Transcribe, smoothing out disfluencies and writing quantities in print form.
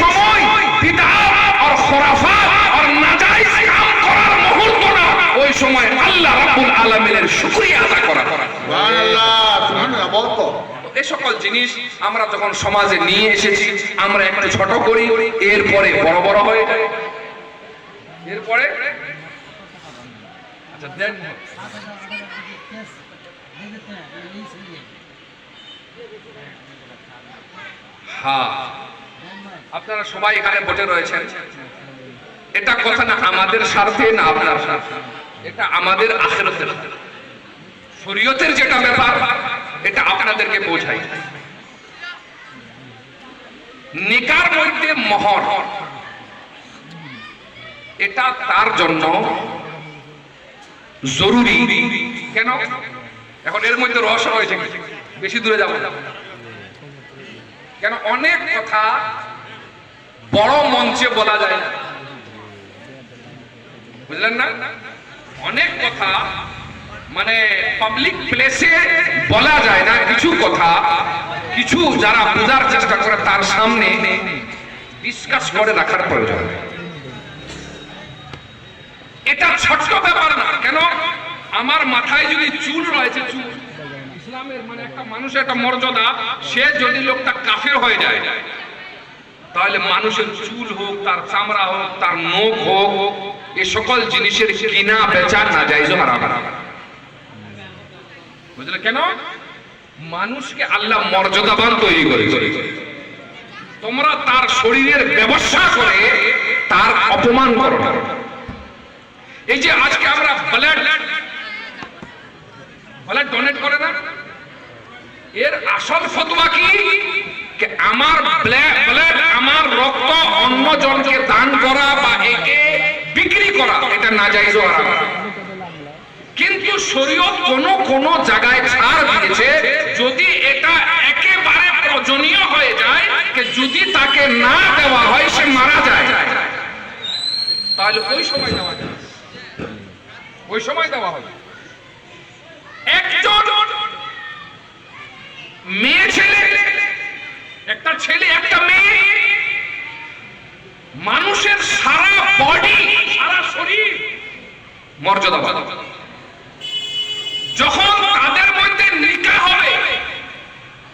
সময় বিদআত আর খুরাফাত আর নাজায়েজ কাম করার মুহূর্ত না, ওই সময় আল্লাহ রাব্বুল আলামিনের শুকরিয়া আদা করা। সুবহানাল্লাহ, সুবহানাল্লাহ। বলতো এই সকল জিনিস আমরা যখন সমাজে নিয়ে এসেছি, আমরা একটু ছোট করি, এরপরে বড় বড় হয়ে যায়। এরপরে আচ্ছা দেন, হ্যাঁ আপনারা সবাই এখানে বসে রয়েছেন, এটা কথা না আমাদের স্বার্থে না আপনার স্বার্থে, এটা আমাদের আখিরাতের শরীয়তের যেটা ব্যাপার, এটা আপনাদেরকে বোঝাই। নিকার মধ্যে মোহর, এটা তার জন্য জরুরি। কেন? এখন এর মধ্যে রহস্য রয়েছে, বেশি দূরে যাব না। কেন? অনেক কথা বড় মঞ্চে বলা যায় না, বুঝলেন না? অনেক কথা মানে পাবলিক প্লেসে বলা যায় না, কিছু কথা কিছু যারা বোঝার চেষ্টা করে তার সামনে ডিসকাস করে রাখার প্রয়োজন। এটা ছোট্ট ব্যাপার না। কেন? আমার মাথায় যদি চুল রয়েছে, চুল ইসলামের মানে একটা মানুষের একটা মর্যাদা, সে যদি লোকটা কাফের হয়ে যায় তাহলে মানুষের চুল হোক, তার চামড়া হোক, তার নখ হোক, এই সকল জিনিসের কিনা বেচা না জায়েজ হারাম। বুঝলে? কেন? মানুষকে আল্লাহ মর্যাদাবান তৈরি করেছে, তোমরা তার শরীরের ব্যবসা করে তার অপমান করো না। এই যে আজকে আমরা ব্লাড ডোনেট করে না, এর আসল ফতোয়া কি? আমার ব্লাড, আমার রক্ত অন্য জনকে দান করা বা একে বিক্রি করা, এটা নাজায়েজ ও হারাম। কিন্তু শরীয়ত কোন জায়গায় ছাড় দিয়েছে, যদি এটা একেবারে প্রয়োজনীয় হয়ে যায়, যদি তাকে না দেওয়া হয় সে মারা যায়, তাহলে ওই সময় দেওয়া যায়, ওই সময় দেওয়া হবে। একজন মেয়ে ছেলে, একটা ছেলে একটা মেয়ে, মানুষের সারা বডি, সারা শরীর মর্যাদাবান। যখন